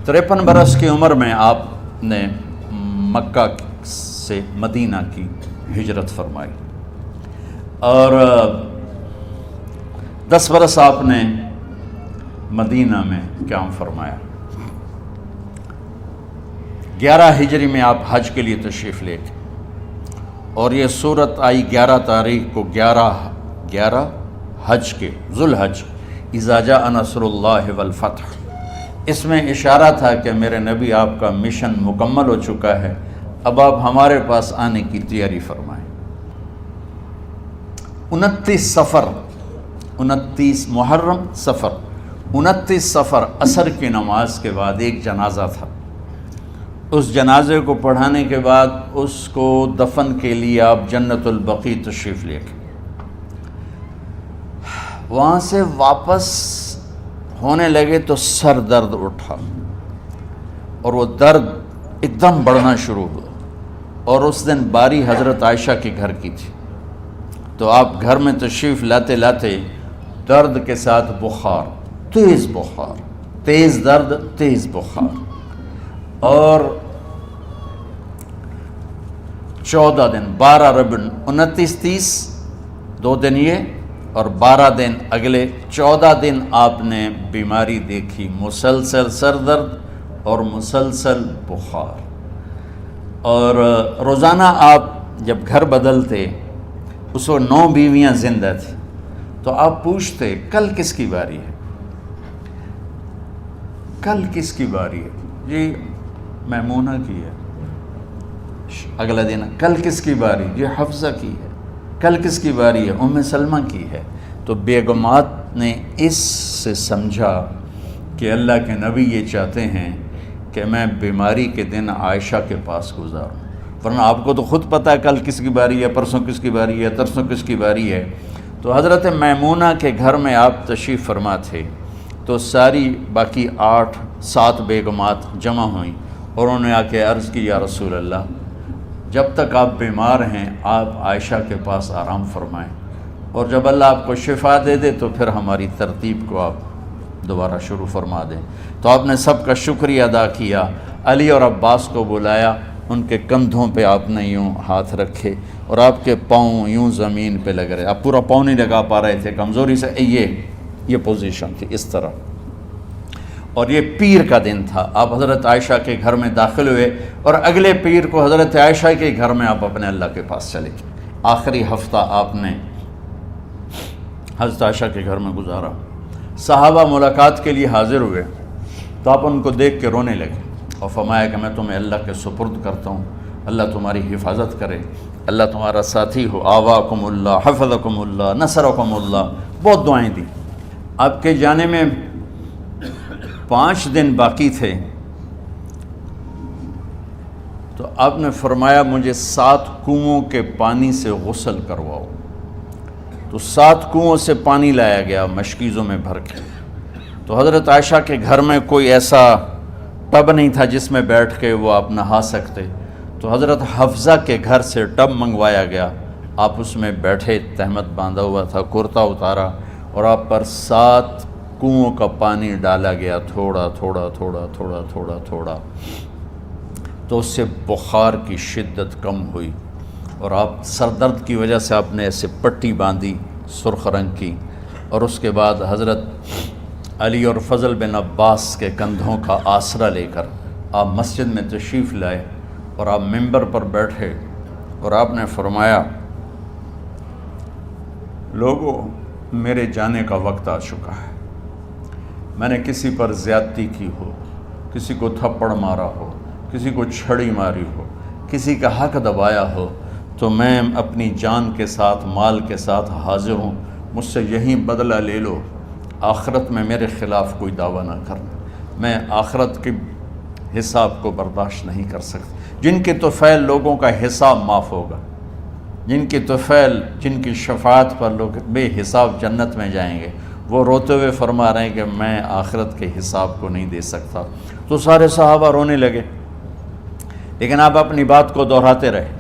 53 برس کی عمر میں آپ نے مکہ سے مدینہ کی ہجرت فرمائی اور 10 برس آپ نے مدینہ میں قیام فرمایا۔ 11 ہجری میں آپ حج کے لیے تشریف لے گئے اور یہ صورت آئی 11 تاریخ کو 11 حج کے ذوالحج، اذا جاء نصر اللہ والفتح۔ اس میں اشارہ تھا کہ میرے نبی آپ کا مشن مکمل ہو چکا ہے، اب آپ ہمارے پاس آنے کی تیاری فرمائیں۔ 29 صفر، 29 محرم صفر، 29 صفر عصر کی نماز کے بعد ایک جنازہ تھا۔ اس جنازے کو پڑھانے کے بعد اس کو دفن کے لیے آپ جنت البقیع تشریف لے گئے۔ وہاں سے واپس ہونے لگے تو سر درد اٹھا اور وہ درد ایک دم بڑھنا شروع ہوا، اور اس دن باری حضرت عائشہ کے گھر کی تھی، تو آپ گھر میں تشریف لاتے لاتے درد کے ساتھ بخار، تیز درد، تیز بخار، اور 14 دن 12 ربیع 29 30 2 دن یہ اور 12 دن اگلے 14 دن آپ نے بیماری دیکھی، مسلسل سر درد اور مسلسل بخار۔ اور روزانہ آپ جب گھر بدلتے، اس وقت 9 بیویاں زندہ تھیں، تو آپ پوچھتے کل کس کی باری ہے، کل کس کی باری ہے؟ جی میمونہ کی ہے۔ اگلا دن کل کس کی باری؟ جی حفصہ کی ہے۔ کل کس کی باری ہے؟ ام سلمہ کی ہے۔ تو بیگمات نے اس سے سمجھا کہ اللہ کے نبی یہ چاہتے ہیں کہ میں بیماری کے دن عائشہ کے پاس گزاروں، ورنہ آپ کو تو خود پتہ ہے کل کس کی باری ہے، پرسوں کس کی باری ہے، ترسوں کس کی باری ہے۔ تو حضرت میمونہ کے گھر میں آپ تشریف فرما تھے، تو ساری باقی 7 بیگمات جمع ہوئیں اور انہوں نے آ کے عرض کی، یا رسول اللہ، جب تک آپ بیمار ہیں آپ عائشہ کے پاس آرام فرمائیں، اور جب اللہ آپ کو شفا دے دے تو پھر ہماری ترتیب کو آپ دوبارہ شروع فرما دیں۔ تو آپ نے سب کا شکریہ ادا کیا، علی اور عباس کو بلایا، ان کے کندھوں پہ آپ نے یوں ہاتھ رکھے اور آپ کے پاؤں یوں زمین پہ لگ رہے، آپ پورا پاؤں نہیں لگا پا رہے تھے کمزوری سے، یہ پوزیشن تھی اس طرح۔ اور یہ پیر کا دن تھا، آپ حضرت عائشہ کے گھر میں داخل ہوئے اور اگلے پیر کو حضرت عائشہ کے گھر میں آپ اپنے اللہ کے پاس چلے گئے۔ آخری ہفتہ آپ نے حضرت عائشہ کے گھر میں گزارا۔ صحابہ ملاقات کے لیے حاضر ہوئے تو آپ ان کو دیکھ کے رونے لگے اور فرمایا کہ میں تمہیں اللہ کے سپرد کرتا ہوں، اللہ تمہاری حفاظت کرے، اللہ تمہارا ساتھی ہو، آواکم اللہ، حفظکم اللہ، نصرکم اللہ، بہت دعائیں دی۔ آپ کے جانے میں 5 دن باقی تھے، تو آپ نے فرمایا مجھے 7 کنوؤں کے پانی سے غسل کرواؤ۔ تو 7 کنوؤں سے پانی لایا گیا مشکیزوں میں بھر کے۔ تو حضرت عائشہ کے گھر میں کوئی ایسا ٹب نہیں تھا جس میں بیٹھ کے وہ آپ نہا سکتے، تو حضرت حفصہ کے گھر سے ٹب منگوایا گیا، آپ اس میں بیٹھے، تہمت باندھا ہوا تھا، کرتا اتارا اور آپ پر 7 کنوؤں کا پانی ڈالا گیا، تھوڑا تھوڑا تھوڑا تھوڑا تھوڑا تھوڑا، تو اس سے بخار کی شدت کم ہوئی، اور آپ سر درد کی وجہ سے آپ نے ایسے پٹی باندھی سرخ رنگ کی، اور اس کے بعد حضرت علی اور فضل بن عباس کے کندھوں کا آسرا لے کر آپ مسجد میں تشریف لائے اور آپ ممبر پر بیٹھے اور آپ نے فرمایا، لوگوں میرے جانے کا وقت آ چکا ہے، میں نے کسی پر زیادتی کی ہو، کسی کو تھپڑ مارا ہو، کسی کو چھڑی ماری ہو، کسی کا حق دبایا ہو، تو میں اپنی جان کے ساتھ، مال کے ساتھ حاضر ہوں، مجھ سے یہیں بدلہ لے لو، آخرت میں میرے خلاف کوئی دعویٰ نہ کرنا، میں آخرت کے حساب کو برداشت نہیں کر سکتا۔ جن کے طفیل لوگوں کا حساب معاف ہوگا، جن کی طفیل، جن کی شفاعت پر لوگ بے حساب جنت میں جائیں گے، وہ روتے ہوئے فرما رہے ہیں کہ میں آخرت کے حساب کو نہیں دے سکتا۔ تو سارے صحابہ رونے لگے، لیکن آپ اپنی بات کو دہراتے رہے،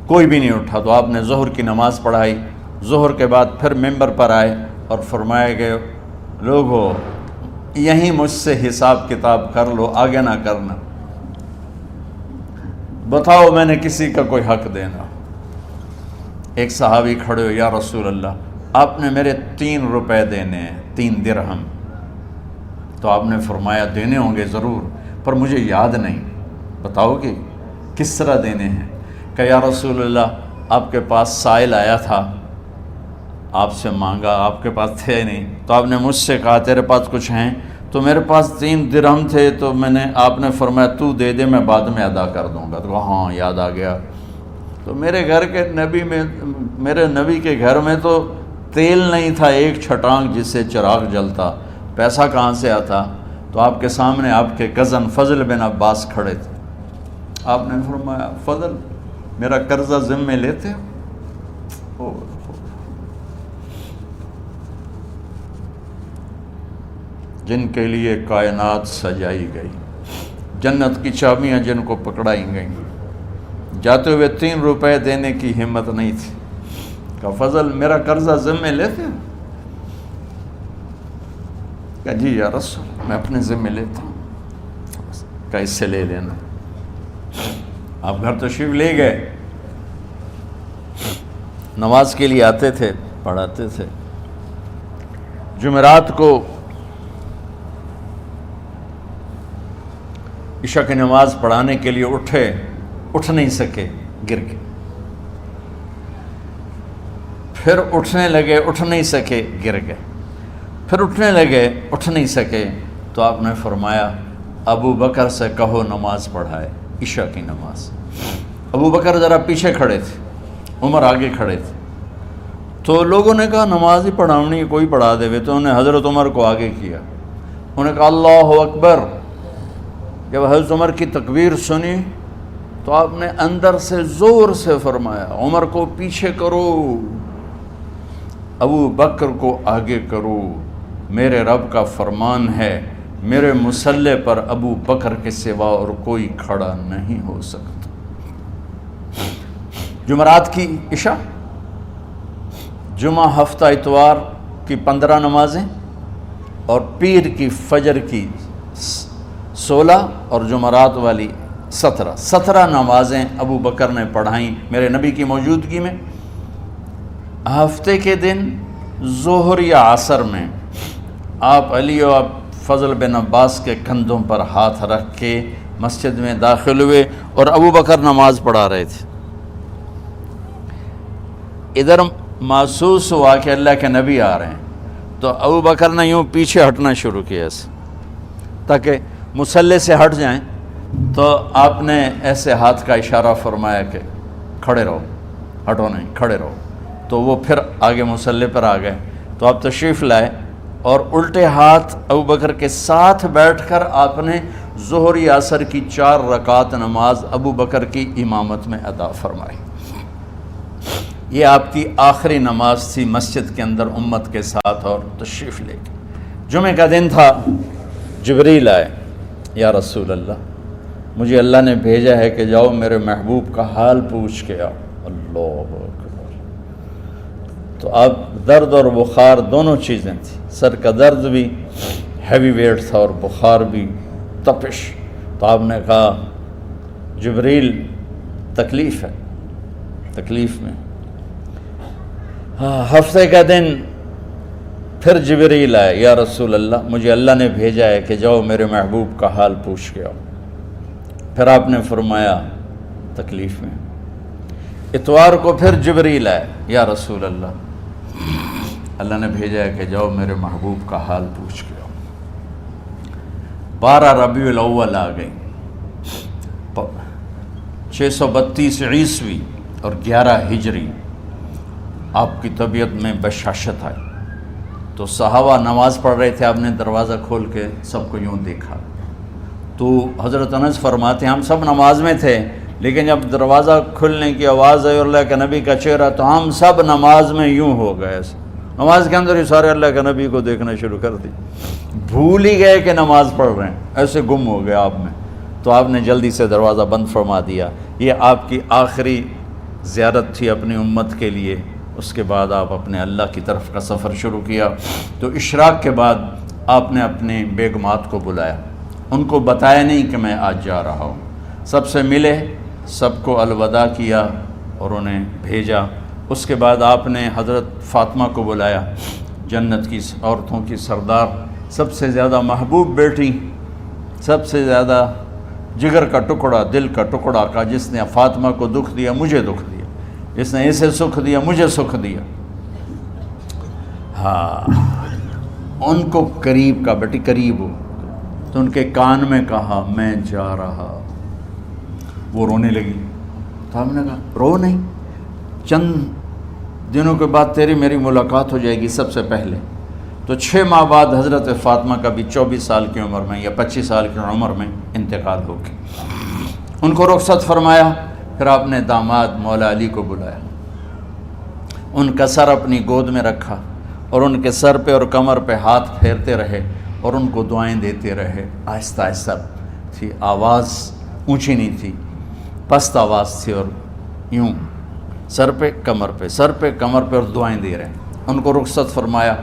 کوئی بھی نہیں اٹھا۔ تو آپ نے ظہر کی نماز پڑھائی، ظہر کے بعد پھر ممبر پر آئے اور فرمایا کہ لوگو یہیں مجھ سے حساب کتاب کر لو، آگے نہ کرنا، بتاؤ میں نے کسی کا کوئی حق دینا۔ ایک صحابی کھڑے ہو، یا رسول اللہ آپ نے میرے 3 روپے دینے ہیں، 3 درہم۔ تو آپ نے فرمایا دینے ہوں گے ضرور، پر مجھے یاد نہیں، بتاؤ گے کس طرح دینے ہیں؟ کہ یا رسول اللہ آپ کے پاس سائل آیا تھا، آپ سے مانگا، آپ کے پاس تھے نہیں، تو آپ نے مجھ سے کہا تیرے پاس کچھ ہیں؟ تو میرے پاس 3 درہم تھے، تو آپ نے فرمایا تو دے دے، میں بعد میں ادا کر دوں گا۔ تو ہاں یاد آ گیا۔ تو میرے نبی کے گھر میں تو تیل نہیں تھا، ایک چھٹانگ جس سے چراغ جلتا، پیسہ کہاں سے آتا؟ تو آپ کے سامنے آپ کے کزن فضل بن عباس کھڑے تھے، آپ نے فرمایا فضل میرا قرضہ ذمے لیتے ہو؟ جن کے لیے کائنات سجائی گئی، جنت کی چابیاں جن کو پکڑائی گئیں، جاتے ہوئے 3 روپے دینے کی ہمت نہیں تھی۔ کہا فضل میرا قرضہ ذمے لیتے ہو؟ کہا جی یا رسول میں اپنے ذمے لیتا ہوں۔ کہا اس سے لے لینا۔ آپ گھر تشریف لے گئے، نماز کے لیے آتے تھے، پڑھاتے تھے۔ جمعرات کو عشاء کی نماز پڑھانے کے لیے اٹھ نہیں سکے، گر گئے، پھر اٹھنے لگے، اٹھ نہیں سکے، گر گئے، پھر اٹھنے لگے، اٹھ نہیں سکے۔ تو آپ نے فرمایا ابو بکر سے کہو نماز پڑھائے، عشاء کی نماز۔ ابو بکر ذرا پیچھے کھڑے تھے، عمر آگے کھڑے تھے۔ تو لوگوں نے کہا نماز ہی پڑھاونی، کوئی پڑھا دے وے، تو انہوں نے حضرت عمر کو آگے کیا، انہوں نے کہا اللہ اکبر۔ جب حضرت عمر کی تکبیر سنی تو آپ نے اندر سے زور سے فرمایا عمر کو پیچھے کرو، ابو بکر کو آگے کرو، میرے رب کا فرمان ہے میرے مصلی پر ابو بکر کے سوا اور کوئی کھڑا نہیں ہو سکتا۔ جمعرات کی عشاء، جمعہ ہفتہ اتوار کی 15 نمازیں اور پیر کی فجر کی 16 اور جمعرات والی 17 نمازیں ابو بکر نے پڑھائیں میرے نبی کی موجودگی میں۔ ہفتے کے دن ظہر یا عصر میں آپ علی و فضل بن عباس کے کندھوں پر ہاتھ رکھ کے مسجد میں داخل ہوئے اور ابو بکر نماز پڑھا رہے تھے۔ ادھر محسوس ہوا کہ اللہ کے نبی آ رہے ہیں، تو ابو بکر نے یوں پیچھے ہٹنا شروع کیا ایسے تاکہ مصلی سے ہٹ جائیں۔ تو آپ نے ایسے ہاتھ کا اشارہ فرمایا کہ کھڑے رہو، ہٹو نہیں، کھڑے رہو۔ تو وہ پھر آگے مصلی پر آ گئے۔ تو آپ تشریف لائے اور الٹے ہاتھ ابو بکر کے ساتھ بیٹھ کر آپ نے ظہر یا عصر کی 4 رکعت نماز ابو بکر کی امامت میں ادا فرمائی۔ یہ آپ کی آخری نماز تھی مسجد کے اندر امت کے ساتھ اور تشریف لے کے۔ جمعہ کا دن تھا، جبریل آئے، یا رسول اللہ مجھے اللہ نے بھیجا ہے کہ جاؤ میرے محبوب کا حال پوچھ کے آؤ۔ اللہ اکبر۔ تو اب درد اور بخار دونوں چیزیں تھیں، سر کا درد بھی ہیوی ویٹ تھا اور بخار بھی، تپش۔ تو آپ نے کہا جبریل تکلیف ہے، تکلیف میں۔ ہفتے کا دن پھر جبریل آئے، یا رسول اللہ مجھے اللہ نے بھیجا ہے کہ جاؤ میرے محبوب کا حال پوچھ کے آؤ۔ پھر آپ نے فرمایا تکلیف میں۔ اتوار کو پھر جبریل آئے، یا رسول اللہ نے بھیجا ہے کہ جاؤ میرے محبوب کا حال پوچھ کے آؤ۔ 12 ربیع الاول آ گئی، 632 عیسوی اور 11 ہجری، آپ کی طبیعت میں بشاشت آئی۔ تو صحابہ نماز پڑھ رہے تھے، آپ نے دروازہ کھول کے سب کو یوں دیکھا۔ تو حضرت انس فرماتے ہیں ہم سب نماز میں تھے، لیکن جب دروازہ کھلنے کی آواز آئی اور اللہ کے نبی کا چہرہ، تو ہم سب نماز میں یوں ہو گئے، نماز کے اندر ہی سارے اللہ کے نبی کو دیکھنا شروع کر دی، بھول ہی گئے کہ نماز پڑھ رہے ہیں، ایسے گم ہو گئے آپ میں۔ تو آپ نے جلدی سے دروازہ بند فرما دیا۔ یہ آپ کی آخری زیارت تھی اپنی امت کے لیے۔ اس کے بعد آپ اپنے اللہ کی طرف کا سفر شروع کیا۔ تو اشراق کے بعد آپ نے اپنی بیگمات کو بلایا، ان کو بتایا نہیں کہ میں آج جا رہا ہوں، سب سے ملے، سب کو الوداع کیا اور انہیں بھیجا۔ اس کے بعد آپ نے حضرت فاطمہ کو بلایا، جنت کی عورتوں کی سردار، سب سے زیادہ محبوب بیٹی، سب سے زیادہ جگر کا ٹکڑا، دل کا ٹکڑا کا، جس نے فاطمہ کو دکھ دیا مجھے دکھ دیا، جس نے اسے سکھ دیا مجھے سکھ دیا۔ ہاں، ان کو قریب کا، بیٹی قریب ہو، تو ان کے کان میں کہا میں جا رہا۔ وہ رونے لگی، تو ہم نے کہا رو نہیں، چند دنوں کے بعد تیری میری ملاقات ہو جائے گی سب سے پہلے۔ تو 6 ماہ بعد حضرت فاطمہ کا بھی 24 سال کی عمر میں یا 25 سال کی عمر میں انتقال ہو گیا۔ ان کو رخصت فرمایا، پھر آپ نے داماد مولا علی کو بلایا، ان کا سر اپنی گود میں رکھا اور ان کے سر پہ اور کمر پہ ہاتھ پھیرتے رہے اور ان کو دعائیں دیتے رہے۔ آہستہ آہستہ تھی، آواز اونچی نہیں تھی، پست آواز تھی، اور یوں سر پہ کمر پہ، سر پہ کمر پہ، اور دعائیں دے رہے ہیں۔ ان کو رخصت فرمایا،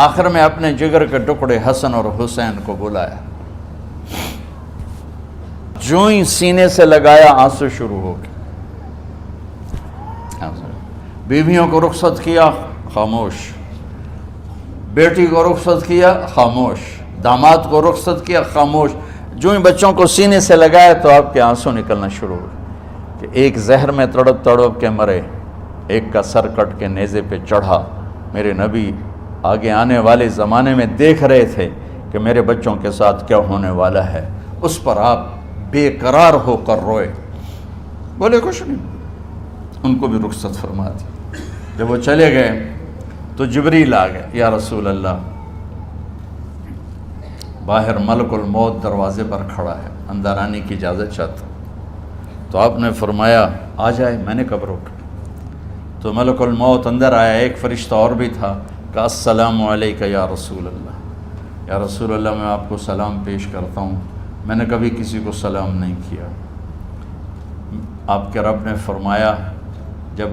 آخر میں اپنے جگر کے ٹکڑے حسن اور حسین کو بلایا، جو ہی سینے سے لگایا آنسو شروع ہو گئے۔ بیویوں کو رخصت کیا، خاموش، بیٹی کو رخصت کیا، خاموش، داماد کو رخصت کیا، خاموش۔ جو ہی بچوں کو سینے سے لگایا تو آپ کے آنسو نکلنا شروع ہوئے کہ ایک زہر میں تڑپ تڑپ کے مرے، ایک کا سر کٹ کے نیزے پہ چڑھا۔ میرے نبی آگے آنے والے زمانے میں دیکھ رہے تھے کہ میرے بچوں کے ساتھ کیا ہونے والا ہے، اس پر آپ بے قرار ہو کر روئے، بولے کچھ نہیں۔ ان کو بھی رخصت فرما دی۔ جب وہ چلے گئے تو جبریل آ گئے، یا رسول اللہ، باہر ملک الموت دروازے پر کھڑا ہے، اندر آنے کی اجازت چاہتا۔ تو آپ نے فرمایا آ جائے، میں نے کب روکا؟ تو ملک الموت اندر آیا، ایک فرشتہ اور بھی تھا، کہا السلام علیکہ یا رسول اللہ، یا رسول اللہ میں آپ کو سلام پیش کرتا ہوں، میں نے کبھی کسی کو سلام نہیں کیا۔ آپ کے رب نے فرمایا جب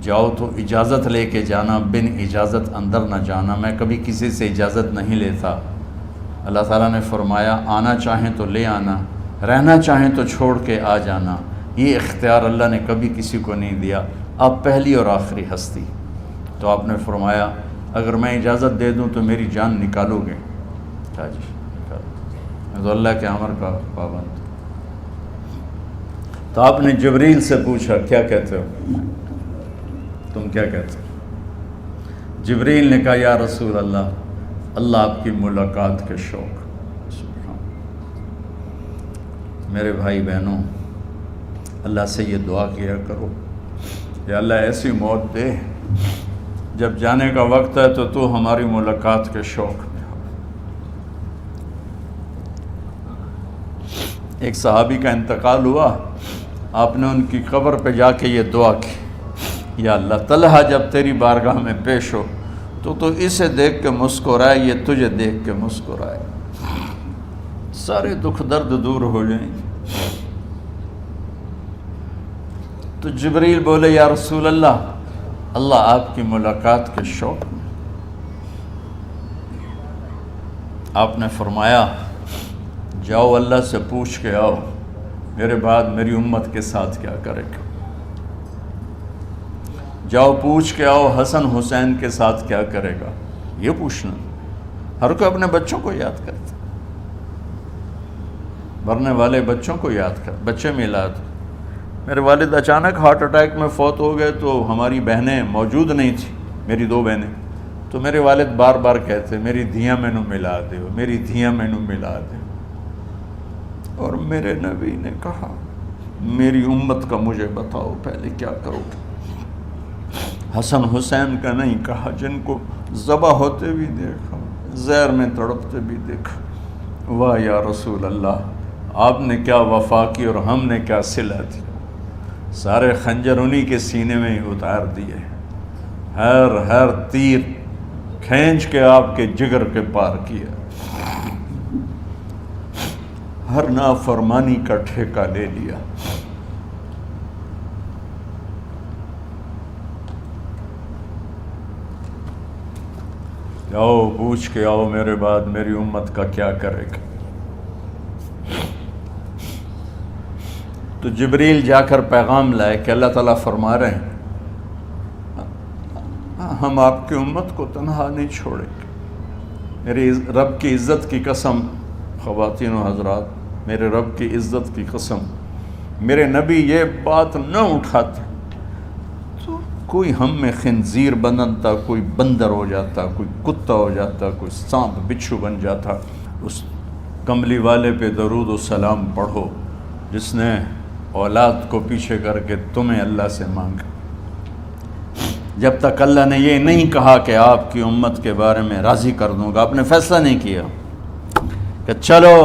جاؤ تو اجازت لے کے جانا، بن اجازت اندر نہ جانا، میں کبھی کسی سے اجازت نہیں لیتا۔ اللہ تعالیٰ نے فرمایا آنا چاہیں تو لے آنا، رہنا چاہیں تو چھوڑ کے آ جانا، یہ اختیار اللہ نے کبھی کسی کو نہیں دیا، آپ پہلی اور آخری ہستی۔ تو آپ نے فرمایا اگر میں اجازت دے دوں تو میری جان نکالو گے؟ کہا جی نکالو، میں تو اللہ کے امر کا پابند۔ تو آپ نے جبریل سے پوچھا کیا کہتے ہو، تم کیا کہتے ہو؟ جبریل نے کہا یا رسول اللہ، اللہ آپ کی ملاقات کے شوق۔ سبحان، میرے بھائی بہنوں، اللہ سے یہ دعا کیا کرو یا اللہ ایسی موت دے جب جانے کا وقت ہے تو ہماری ملاقات کے شوق میں ہو۔ ایک صحابی کا انتقال ہوا، آپ نے ان کی قبر پہ جا کے یہ دعا کی، یا اللہ طلحہ جب تیری بارگاہ میں پیش ہو تو اسے دیکھ کے مسکرائے، یہ تجھے دیکھ کے مسکرائے، سارے دکھ درد دور ہو جائیں گے۔ تو جبریل بولے یا رسول اللہ، اللہ آپ کی ملاقات کے شوق میں۔ آپ نے فرمایا جاؤ اللہ سے پوچھ کے آؤ میرے بعد میری امت کے ساتھ کیا کرے گا، جاؤ پوچھ کے آؤ حسن حسین کے ساتھ کیا کرے گا۔ یہ پوچھنا، ہر کوئی اپنے بچوں کو یاد کرتا، مرنے والے بچوں کو یاد کر، بچے میلاد۔ میرے والد اچانک ہارٹ اٹیک میں فوت ہو گئے تو ہماری بہنیں موجود نہیں تھیں، میری 2 بہنیں، تو میرے والد بار بار کہتے میری دھیاں مینوں ملا دیو، میری دھیاں مینوں ملا دیو۔ اور میرے نبی نے کہا میری امت کا مجھے بتاؤ پہلے کیا کرو گے؟ حسن حسین کا نہیں کہا، جن کو ذبح ہوتے بھی دیکھا، زہر میں تڑپتے بھی دیکھا۔ واہ یا رسول اللہ، آپ نے کیا وفا کی اور ہم نے کیا صلہ دی، سارے خنجر انہی کے سینے میں ہی اتار دیے، ہر تیر کھینچ کے آپ کے جگر کے پار کیا، ہر نافرمانی کا ٹھیکہ لے لیا۔ آؤ پوچھ کے آؤ میرے بعد میری امت کا کیا کرے گا. تو جبریل جا کر پیغام لائے کہ اللہ تعالیٰ فرما رہے ہیں ہم آپ کی امت کو تنہا نہیں چھوڑیں گے. میرے رب کی عزت کی قسم خواتین و حضرات، میرے رب کی عزت کی قسم، میرے نبی یہ بات نہ اٹھاتے تو کوئی ہم میں خنزیر بنتا، کوئی بندر ہو جاتا، کوئی کتا ہو جاتا، کوئی سانپ بچھو بن جاتا. اس کملی والے پہ درود و سلام پڑھو جس نے اولاد کو پیچھے کر کے تمہیں اللہ سے مانگا. جب تک اللہ نے یہ نہیں کہا کہ آپ کی امت کے بارے میں راضی کر دوں گا، آپ نے فیصلہ نہیں کیا کہ چلو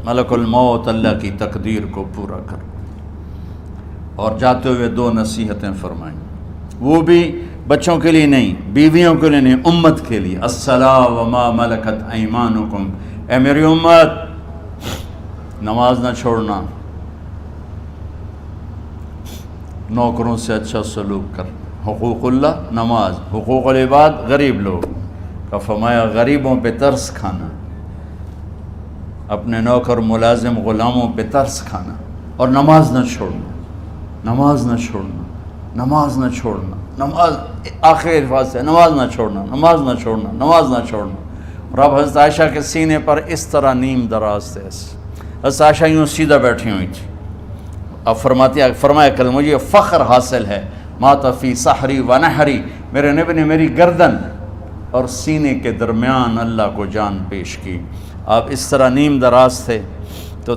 ملک الموت اللہ کی تقدیر کو پورا کرو. اور جاتے ہوئے 2 نصیحتیں فرمائیں، وہ بھی بچوں کے لیے نہیں، بیویوں کے لیے نہیں، امت کے لیے. الصلاۃ وما ملکت ایمانکم، اے میری امت نماز نہ چھوڑنا، نوکروں سے اچھا سلوک کر. حقوق اللہ نماز، حقوق العباد غریب لوگ کا فرمایا غریبوں پہ ترس کھانا، اپنے نوکر ملازم غلاموں پہ ترس کھانا، اور نماز نہ چھوڑنا، نماز نہ چھوڑنا، نماز نہ چھوڑنا، نماز آخر الفاظ سے نماز نہ چھوڑنا، نماز نہ چھوڑنا، نماز نہ چھوڑنا. اور اب حضرت عائشہ کے سینے پر اس طرح نیم دراز تھے. حضرت عائشہ یوں سیدھا بیٹھی ہوئی تھی. اب فرمایا کل مجھے فخر حاصل ہے، مات فی سحری و نحری، میرے نبی نے میری گردن اور سینے کے درمیان اللہ کو جان پیش کی. آپ اس طرح نیم دراز تھے. تو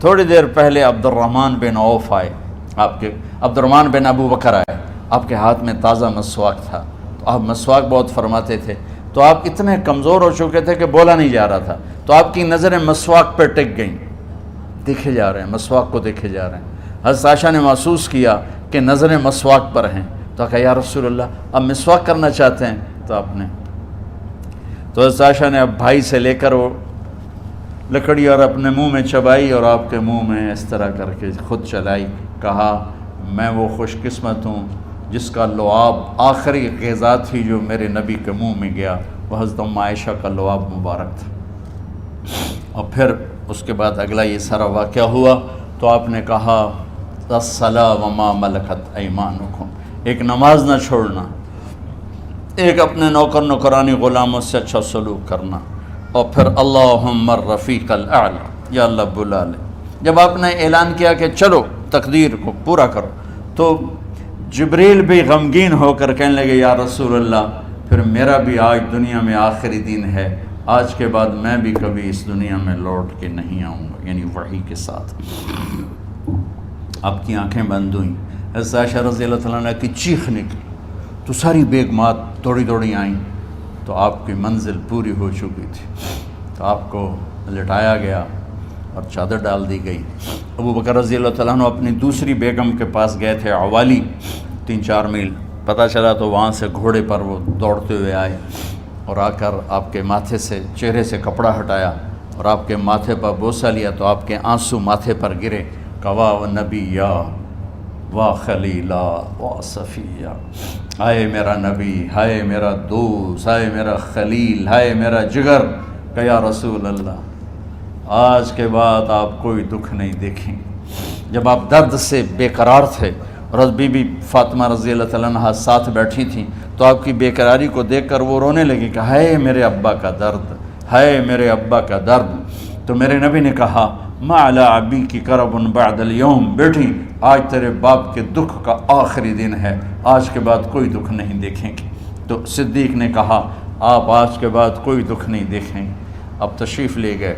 تھوڑی دیر پہلے عبد الرحمن بن عوف آئے، آپ کے عبد الرحمن بن ابو بکر آئے، آپ کے ہاتھ میں تازہ مسواک تھا. تو آپ مسواک بہت فرماتے تھے. تو آپ اتنے کمزور ہو چکے تھے کہ بولا نہیں جا رہا تھا. تو آپ کی نظریں مسواک پہ ٹک گئیں، دیکھے جا رہے ہیں، مسواک کو دیکھے جا رہے ہیں. حضرت عائشہ نے محسوس کیا کہ نظریں مسواک پر ہیں. تو کہا یا رسول اللہ اب مسواک کرنا چاہتے ہیں. تو آپ نے تو حضرت عائشہ نے اب بھائی سے لے کر وہ لکڑی اور اپنے منہ میں چبائی اور آپ کے منہ میں اس طرح کر کے خود چلائی. کہا میں وہ خوش قسمت ہوں جس کا لعاب آخری غذا تھی جو میرے نبی کے منہ میں گیا، وہ حضرت ام عائشہ کا لعاب مبارک تھا. اور پھر اس کے بعد اگلا یہ سارا واقعہ ہوا. تو آپ نے کہا الصلاۃ وما ملکت ایمانکم، ایک نماز نہ چھوڑنا، ایک اپنے نوکر نوکرانی غلاموں سے اچھا سلوک کرنا، اور پھر اللہم الرفیق الاعلی، یا اللہ بلا لے. جب آپ نے اعلان کیا کہ چلو تقدیر کو پورا کرو، تو جبریل بھی غمگین ہو کر کہنے لگے یا رسول اللہ پھر میرا بھی آج دنیا میں آخری دن ہے، آج کے بعد میں بھی کبھی اس دنیا میں لوٹ کے نہیں آؤں گا، یعنی وحی کے ساتھ. آپ کی آنکھیں بند ہوئیں. حضرت عائشہ رضی اللہ تعالیٰ عنہ کی چیخ نکلی تو ساری بیگمات دوڑی آئیں. تو آپ کی منزل پوری ہو چکی تھی. تو آپ کو لٹایا گیا اور چادر ڈال دی گئی. ابو بکر رضی اللہ تعالیٰ عنہ اپنی دوسری بیگم کے پاس گئے تھے عوالی، 3-4 میل. پتہ چلا تو وہاں سے گھوڑے پر وہ دوڑتے ہوئے آئے اور آ کر آپ کے ماتھے سے چہرے سے کپڑا ہٹایا اور آپ کے ماتھے پر بوسہ لیا. تو آپ کے آنسو ماتھے پر گرے. کوا و نبیہ وا خلیلا وا صفیہ، ہائے میرا نبی، ہائے میرا دوست، ہائے میرا خلیل، ہائے میرا جگر. کہ یا رسول اللہ آج کے بعد آپ کوئی دکھ نہیں دیکھیں گے. جب آپ درد سے بے قرار تھے اور بی بی فاطمہ رضی اللہ تعالیٰ عنہ ساتھ بیٹھی تھیں، تو آپ کی بے قراری کو دیکھ کر وہ رونے لگی کہ ہائے میرے ابا کا درد، ہائے میرے ابا کا درد. تو میرے نبی نے کہا ما علی ابی کی کرب بعد اليوم، بیٹی آج تیرے باپ کے دکھ کا آخری دن ہے، آج کے بعد کوئی دکھ نہیں دیکھیں گے. تو صدیق نے کہا آپ آج کے بعد کوئی دکھ نہیں دیکھیں گے. اب تشریف لے گئے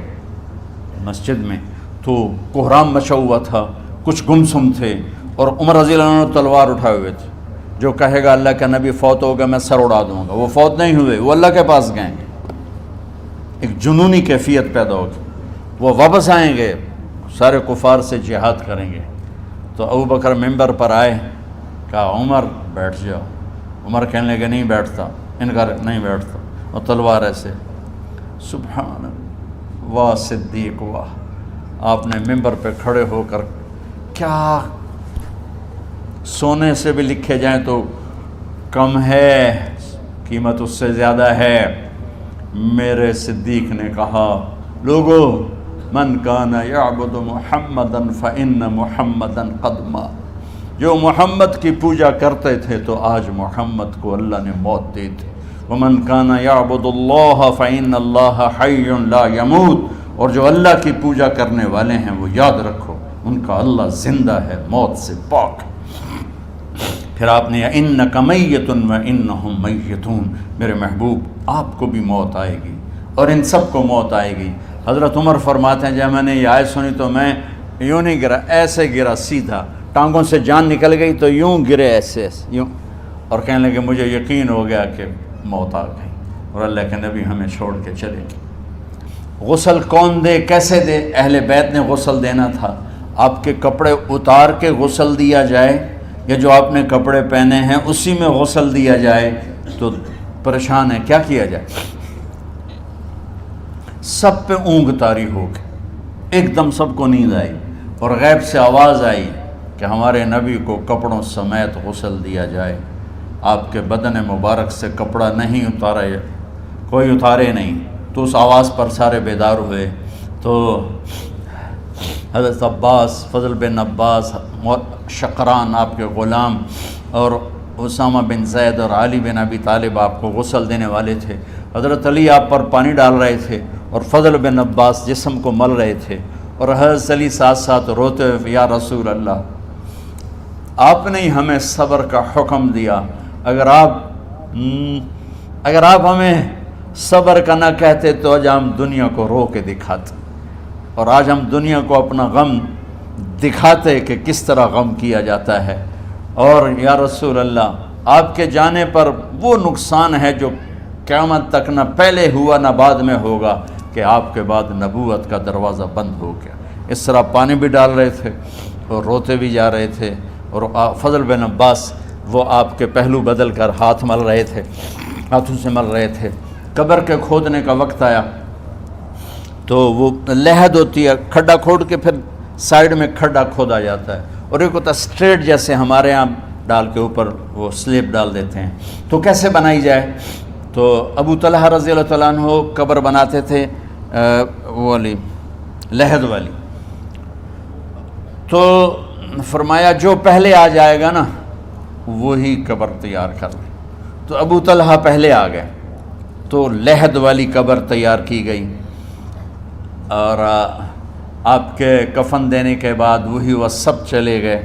مسجد میں تو کوہرام مچا ہوا تھا، کچھ گمسم تھے، اور عمر رضی اللہ عنہ تلوار اٹھائے ہوئے تھے. جو کہے گا اللہ کا نبی فوت ہوگا میں سر اڑا دوں گا، وہ فوت نہیں ہوئے، وہ اللہ کے پاس گئے. ایک جنونی کیفیت پیدا ہوگی، وہ واپس آئیں گے، سارے کفار سے جہاد کریں گے. تو ابو بکر ممبر پر آئے، کہا عمر بیٹھ جاؤ. عمر کہنے لگے نہیں بیٹھتا، انکار نہیں بیٹھتا، اور تلوار ایسے. سبحان اللہ، واہ صدیق واہ. آپ نے ممبر پہ کھڑے ہو کر کیا سونے سے بھی لکھے جائیں تو کم ہے، قیمت اس سے زیادہ ہے. میرے صدیق نے کہا لوگو من کان یعبد محمدا فإن محمدا قد مات، جو محمد کی پوجا کرتے تھے تو آج محمد کو اللہ نے موت دی تھی، ومن کان یعبد اللہ فإن اللہ حی لا یموت، اور جو اللہ کی پوجا کرنے والے ہیں وہ یاد رکھو ان کا اللہ زندہ ہے، موت سے پاک۔ پھر آپ نے انک میت وانہم میتون، میرے محبوب آپ کو بھی موت آئے گی اور ان سب کو موت آئے گی۔ حضرت عمر فرماتے ہیں جب میں نے یہ آیت سنی تو میں یوں نہیں گرا، ایسے گرا سیدھا، ٹانگوں سے جان نکل گئی تو یوں گرے ایسے یوں، اور کہنے لگے مجھے یقین ہو گیا کہ موت آ گئی اور اللہ کے نبی ہمیں چھوڑ کے چلے گئے۔ غسل کون دے، کیسے دے؟ اہل بیت نے غسل دینا تھا۔ آپ کے کپڑے اتار کے غسل دیا جائے یا جو آپ نے کپڑے پہنے ہیں اسی میں غسل دیا جائے تو پریشان ہے، کیا کیا جائے؟ سب پہ اونگ طاری ہو گئی، ایک دم سب کو نیند آئی اور غیب سے آواز آئی کہ ہمارے نبی کو کپڑوں سمیت غسل دیا جائے۔ آپ کے بدن مبارک سے کپڑا نہیں اتارا، کوئی اتارے نہیں، تو اس آواز پر سارے بیدار ہوئے۔ تو حضرت عباس، فضل بن عباس، شقران آپ کے غلام، اور اسامہ بن زید اور علی بن ابی طالب آپ کو غسل دینے والے تھے۔ حضرت علی آپ پر پانی ڈال رہے تھے اور فضل بن عباس جسم کو مل رہے تھے، اور حضرت علی ساتھ ساتھ روتے ہوئے یا رسول اللہ آپ نے ہی ہمیں صبر کا حکم دیا، اگر آپ ہمیں صبر کا نہ کہتے تو آج ہم دنیا کو رو کے دکھاتے، اور آج ہم دنیا کو اپنا غم دکھاتے کہ کس طرح غم کیا جاتا ہے۔ اور یا رسول اللہ آپ کے جانے پر وہ نقصان ہے جو قیامت تک نہ پہلے ہوا نہ بعد میں ہوگا کہ آپ کے بعد نبوت کا دروازہ بند ہو گیا۔ اس طرح پانی بھی ڈال رہے تھے اور روتے بھی جا رہے تھے، اور فضل بن عباس وہ آپ کے پہلو بدل کر ہاتھ مل رہے تھے، ہاتھوں سے مل رہے تھے۔ قبر کے کھودنے کا وقت آیا تو وہ لحد ہوتی ہے، کھڈا کھود کے پھر سائیڈ میں کھڈا کھودا جاتا ہے، اور ایک ہوتا اسٹریٹ جیسے ہمارے ہاں ڈال کے اوپر وہ سلیب ڈال دیتے ہیں، تو کیسے بنائی جائے؟ تو ابو طلحہ رضی اللہ تعالیٰ عنہ قبر بناتے تھے وہ والی لحد والی، تو فرمایا جو پہلے آ جائے گا نا وہی قبر تیار کر لے، تو ابو طلحہ پہلے آ گئے تو لحد والی قبر تیار کی گئی، اور آپ کے کفن دینے کے بعد وہی وہ سب چلے گئے۔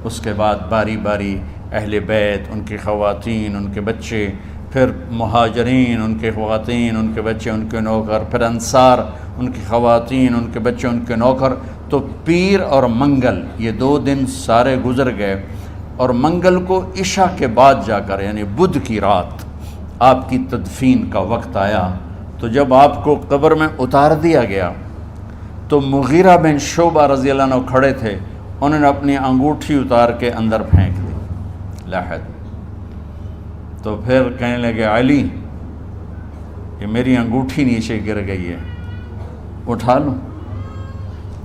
اس کے بعد باری باری اہل بیت، ان کی خواتین، ان کے بچے، پھر مہاجرین، ان کے خواتین، ان کے بچے، ان کے نوکر، پھر انصار، ان کی خواتین، ان کے بچے، ان کے نوکر۔ تو پیر اور منگل یہ 2 دن سارے گزر گئے، اور منگل کو عشاء کے بعد جا کر یعنی بدھ کی رات آپ کی تدفین کا وقت آیا۔ تو جب آپ کو قبر میں اتار دیا گیا تو مغیرہ بن شعبہ رضی اللہ عنہ کھڑے تھے، انہوں نے اپنی انگوٹھی اتار کے اندر پھینک دی لحد، تو پھر کہنے لگے علی یہ میری انگوٹھی نیچے گر گئی ہے، اٹھا لوں۔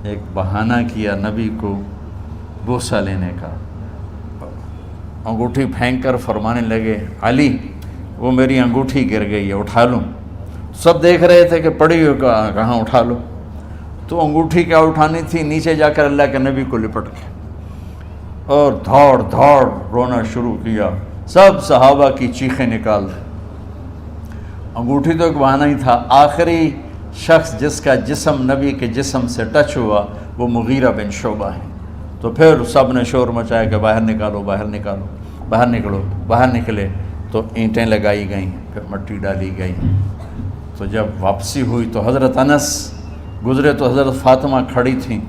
ایک بہانہ کیا نبی کو بوسہ لینے کا، انگوٹھی پھینک کر فرمانے لگے علی وہ میری انگوٹھی گر گئی ہے، اٹھا لوں۔ سب دیکھ رہے تھے کہ پڑی ہو کہاں، اٹھا لو۔ تو انگوٹھی کیا اٹھانی تھی، نیچے جا کر اللہ کے نبی کو لپٹ کے اور دھاڑ دھاڑ رونا شروع کیا، سب صحابہ کی چیخیں نکال دی۔ انگوٹھی تو ایک بہانہ ہی تھا، آخری شخص جس کا جسم نبی کے جسم سے ٹچ ہوا وہ مغیرہ بن شعبہ ہے۔ تو پھر سب نے شور مچایا کہ باہر نکالو، باہر نکالو، باہر نکلو، باہر نکلے۔ تو اینٹیں لگائی گئیں، پھر مٹی ڈالی گئی۔ تو جب واپسی ہوئی تو حضرت انس گزرے تو حضرت فاطمہ کھڑی تھیں،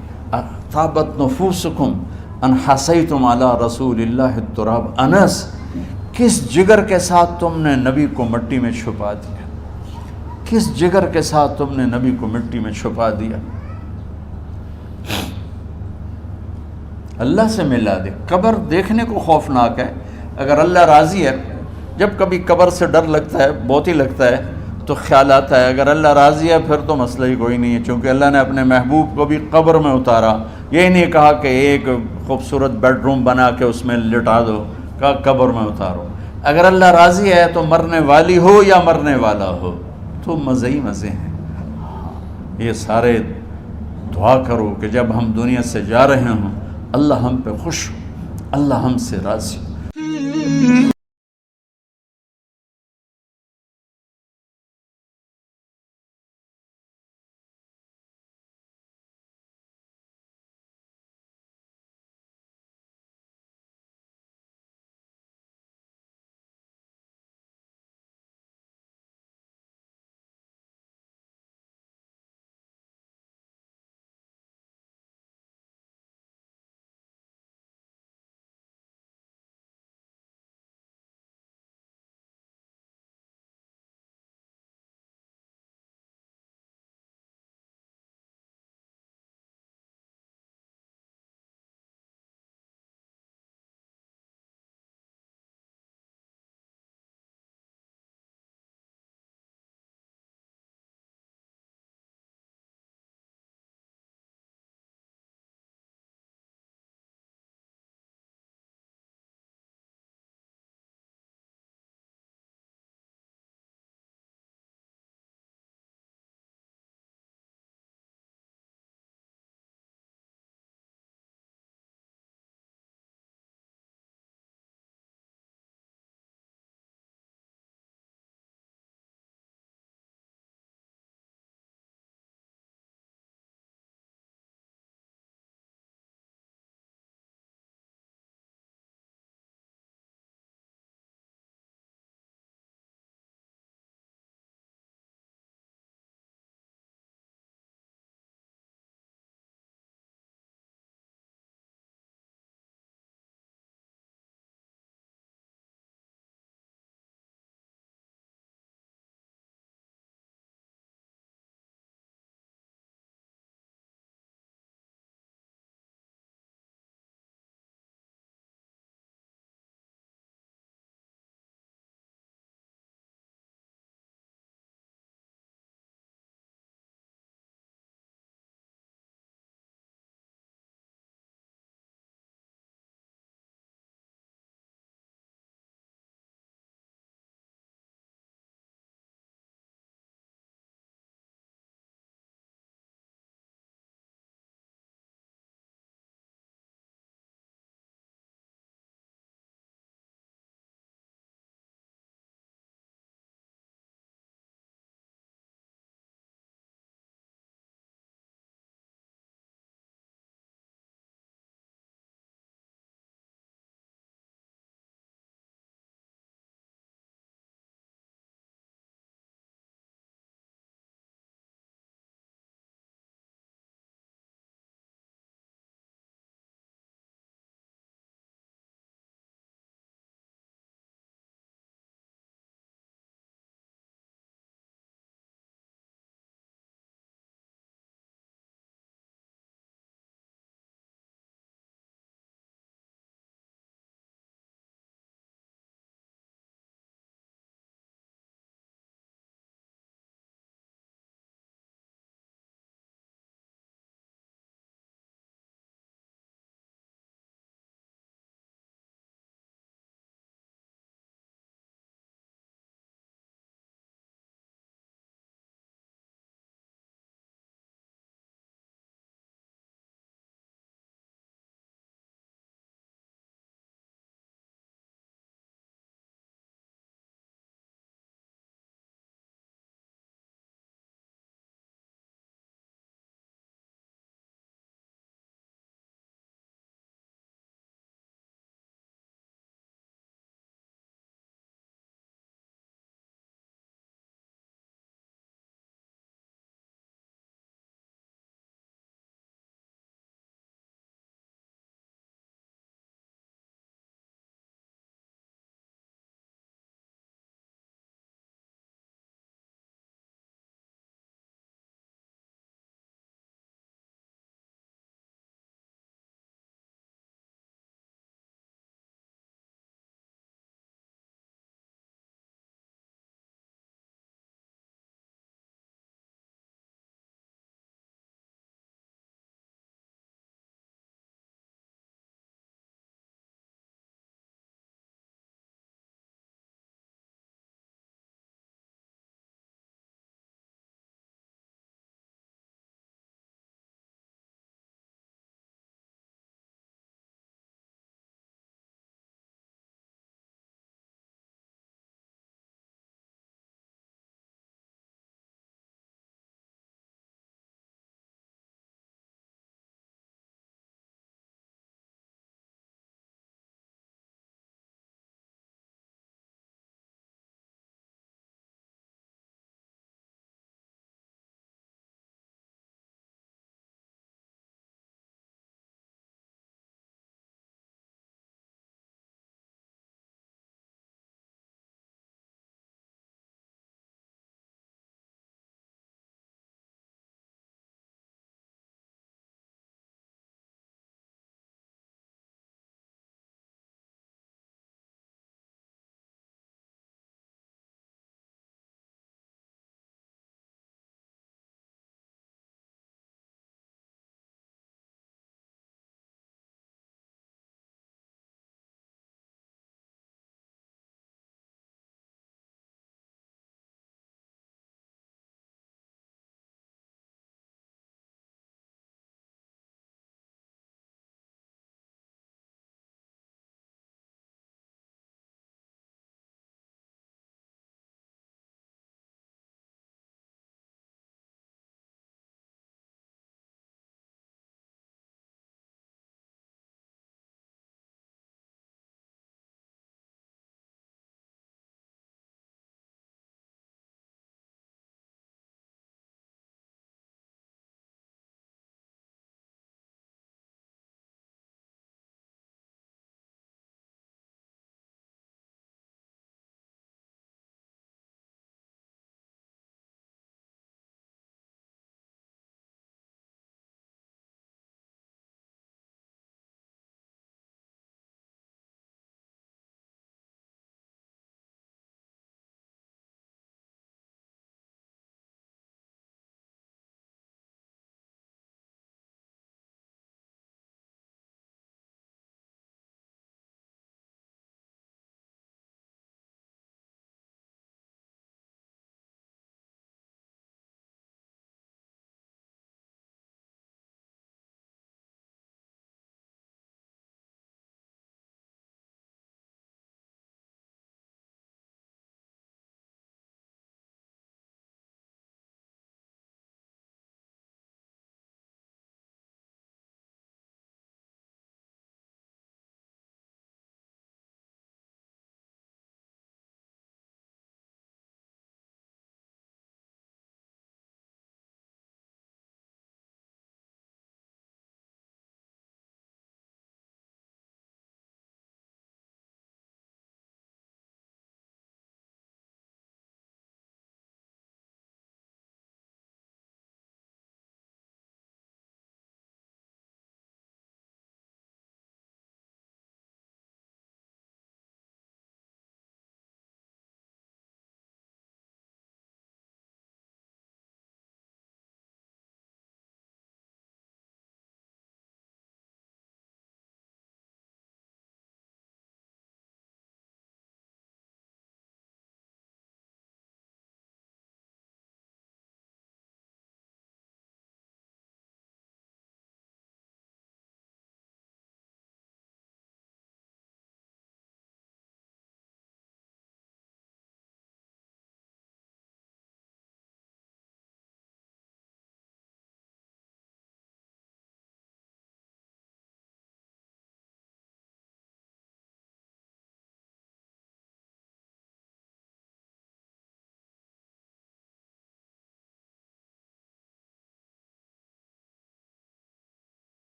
طابت نفوسکم ان حسیتم علی رسول اللہ التراب، انس کس جگر کے ساتھ تم نے نبی کو مٹی میں چھپا دیا، کس جگر کے ساتھ تم نے نبی کو مٹی میں چھپا دیا۔ اللہ سے ملا دے۔ قبر دیکھنے کو خوفناک ہے، اگر اللہ راضی ہے، جب کبھی قبر سے ڈر لگتا ہے، بہت ہی لگتا ہے تو خیال آتا ہے اگر اللہ راضی ہے پھر تو مسئلہ ہی کوئی نہیں ہے، چونکہ اللہ نے اپنے محبوب کو بھی قبر میں اتارا، یہ نہیں کہا کہ ایک خوبصورت بیڈ روم بنا کے اس میں لٹا دو، کہا قبر میں اتارو۔ اگر اللہ راضی ہے تو مرنے والی ہو یا مرنے والا ہو تو مزے ہی مزے ہیں۔ یہ سارے دعا کرو کہ جب ہم دنیا سے جا رہے ہوں اللہ ہم پہ خوش ہو، اللہ ہم سے راضی ہو۔